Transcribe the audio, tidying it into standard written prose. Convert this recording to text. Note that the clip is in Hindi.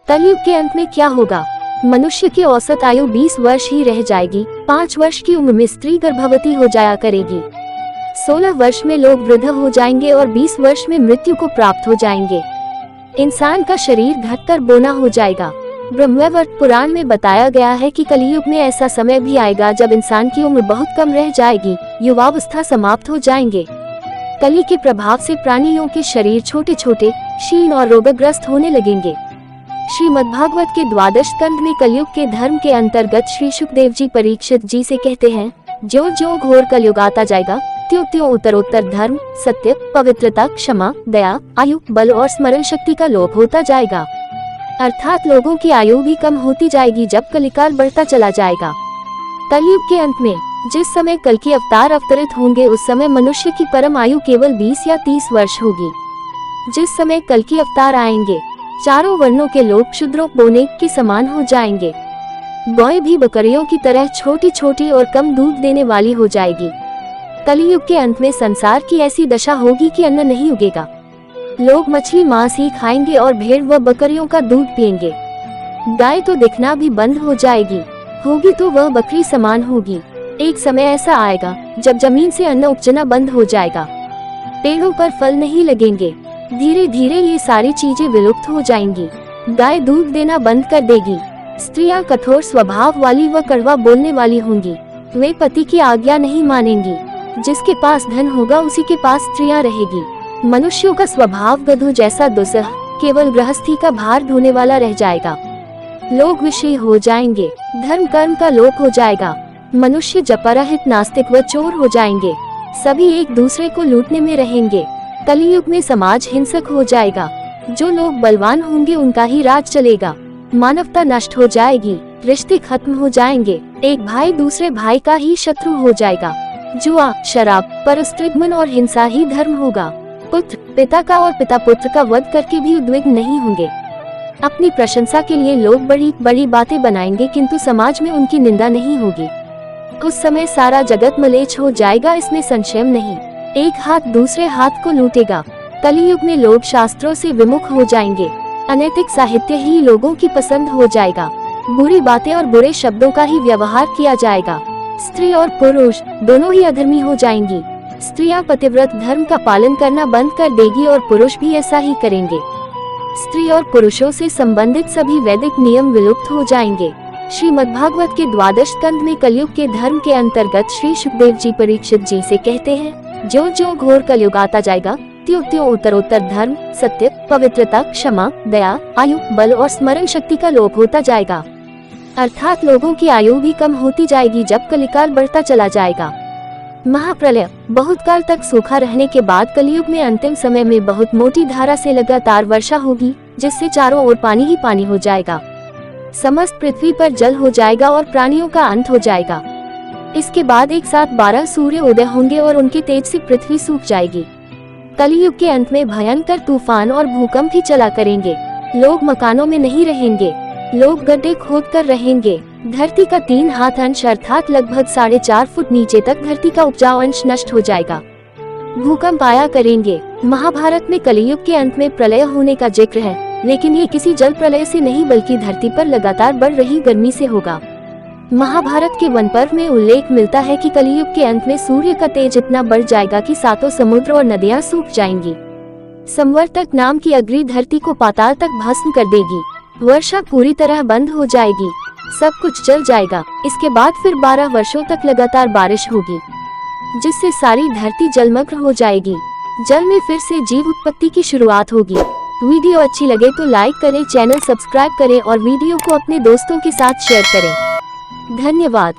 कलयुग के अंत में क्या होगा? मनुष्य की औसत आयु 20 वर्ष ही रह जाएगी। 5 वर्ष की उम्र में स्त्री गर्भवती हो जाया करेगी। 16 वर्ष में लोग वृद्ध हो जाएंगे और 20 वर्ष में मृत्यु को प्राप्त हो जाएंगे। इंसान का शरीर घटकर बोना हो जाएगा। ब्रह्मवैवर्त पुराण में बताया गया है कि कलयुग में ऐसा समय भी आएगा जब इंसान की उम्र बहुत कम रह जाएगी, युवावस्था समाप्त हो जाएंगे। कली के प्रभाव से प्राणियों के शरीर छोटे छोटे, क्षीण और रोगग्रस्त होने लगेंगे। श्रीमद्भागवत के 12 स्कंद में कलयुग के धर्म के अंतर्गत श्री सुखदेव जी परीक्षित जी से कहते हैं, ज्यों ज्यों घोर कलयुग आता जाएगा, त्यों त्यों उत्तरोत्तर धर्म, सत्य, पवित्रता, क्षमा, दया, आयु, बल और स्मरण शक्ति का लोप होता जाएगा। अर्थात लोगों की आयु भी कम होती जाएगी जब कलिकाल बढ़ता चला जाएगा। कलयुग के अंत में जिस समय कल की अवतार अवतरित होंगे उस समय मनुष्य की परम आयु केवल 20 या 30 वर्ष होगी। जिस समय कल की अवतार आएंगे, चारों वर्णों के लोग शूद्रों बोने के समान हो जाएंगे। गाय भी बकरियों की तरह छोटी छोटी और कम दूध देने वाली हो जाएगी। कलयुग के अंत में संसार की ऐसी दशा होगी कि अन्न नहीं उगेगा। लोग मछली मांस ही खाएंगे और भेड़ व बकरियों का दूध पिएंगे। गाय तो दिखना भी बंद हो जाएगी, होगी तो वह बकरी समान होगी। एक समय ऐसा आएगा जब जमीन से अन्न उपजना बंद हो जाएगा, पेड़ों पर फल नहीं लगेंगे। धीरे धीरे ये सारी चीजें विलुप्त हो जाएंगी। गाय दूध देना बंद कर देगी। स्त्रियां कठोर स्वभाव वाली व कड़वा बोलने वाली होंगी। वे पति की आज्ञा नहीं मानेंगी। जिसके पास धन होगा उसी के पास स्त्रियां रहेगी। मनुष्यों का स्वभाव गधों जैसा दुस्सह, केवल गृहस्थी का भार ढोने वाला रह जाएगा। लोग विषयी हो जाएंगे। धर्म कर्म का लोप हो जाएगा। मनुष्य जपरहित, नास्तिक व चोर हो जाएंगे। सभी एक दूसरे को लूटने में रहेंगे। कलयुग में समाज हिंसक हो जाएगा। जो लोग बलवान होंगे उनका ही राज चलेगा। मानवता नष्ट हो जाएगी। रिश्ते खत्म हो जाएंगे। एक भाई दूसरे भाई का ही शत्रु हो जाएगा। जुआ, शराब, परस्त्रीगमन और हिंसा ही धर्म होगा। पुत्र पिता का और पिता पुत्र का वध करके भी उद्विग्न नहीं होंगे। अपनी प्रशंसा के लिए लोग बड़ी बड़ी बातें बनाएंगे किंतु समाज में उनकी निंदा नहीं होगी। उस समय सारा जगत मलेच्छ हो जाएगा, इसमें संशय नहीं। एक हाथ दूसरे हाथ को लूटेगा। कलयुग में लोग शास्त्रों से विमुख हो जाएंगे। अनैतिक साहित्य ही लोगों की पसंद हो जाएगा। बुरी बातें और बुरे शब्दों का ही व्यवहार किया जाएगा। स्त्री और पुरुष दोनों ही अधर्मी हो जाएंगी। स्त्रियां पतिव्रत धर्म का पालन करना बंद कर देगी और पुरुष भी ऐसा ही करेंगे। स्त्री और पुरुषों से संबंधित सभी वैदिक नियम विलुप्त हो जाएंगे। श्रीमद्भागवत के 12 स्कंद में कलयुग के धर्म के अंतर्गत श्री सुखदेव जी परीक्षित जी से कहते हैं, ज्यों ज्यों घोर कलयुग आता जाएगा, त्यों त्यों उत्तरोत्तर धर्म, सत्य, पवित्रता, क्षमा, दया, आयु, बल और स्मरण शक्ति का लोप होता जाएगा। अर्थात लोगों की आयु भी कम होती जाएगी जब कलिकाल बढ़ता चला जाएगा। महाप्रलय, बहुत काल तक सूखा रहने के बाद कलयुग में अंतिम समय में बहुत मोटी धारा से लगातार वर्षा होगी, जिससे चारों ओर पानी ही पानी हो जाएगा। समस्त पृथ्वी पर जल हो जाएगा और प्राणियों का अंत हो जाएगा। इसके बाद एक साथ 12 सूर्य उदय होंगे और उनके तेज से पृथ्वी सूख जाएगी। कलयुग के अंत में भयंकर तूफान और भूकंप ही चला करेंगे। लोग मकानों में नहीं रहेंगे। लोग गड्ढे खोद कर रहेंगे। धरती का 3 हाथ अंश अर्थात लगभग 4.5 फुट नीचे तक धरती का उपजाऊ अंश नष्ट हो जाएगा। भूकंप आया करेंगे। महाभारत में कलयुग के अंत में प्रलय होने का जिक्र है, लेकिन ये किसी जल प्रलय से नहीं बल्कि धरती पर लगातार बढ़ रही गर्मी से होगा। महाभारत के वन पर्व में उल्लेख मिलता है कि कलयुग के अंत में सूर्य का तेज इतना बढ़ जाएगा कि 7 समुद्र और नदियां सूख जाएंगी। संवर्तक नाम की अग्नि धरती को पाताल तक भस्म कर देगी। वर्षा पूरी तरह बंद हो जाएगी। सब कुछ जल जाएगा। इसके बाद फिर 12 वर्षों तक लगातार बारिश होगी, जिससे सारी धरती जलमग्न हो जाएगी। जल में फिर से जीव उत्पत्ति की शुरुआत होगी। वीडियो अच्छी लगे तो लाइक करें, चैनल सब्सक्राइब करें और वीडियो को अपने दोस्तों के साथ शेयर करें। धन्यवाद।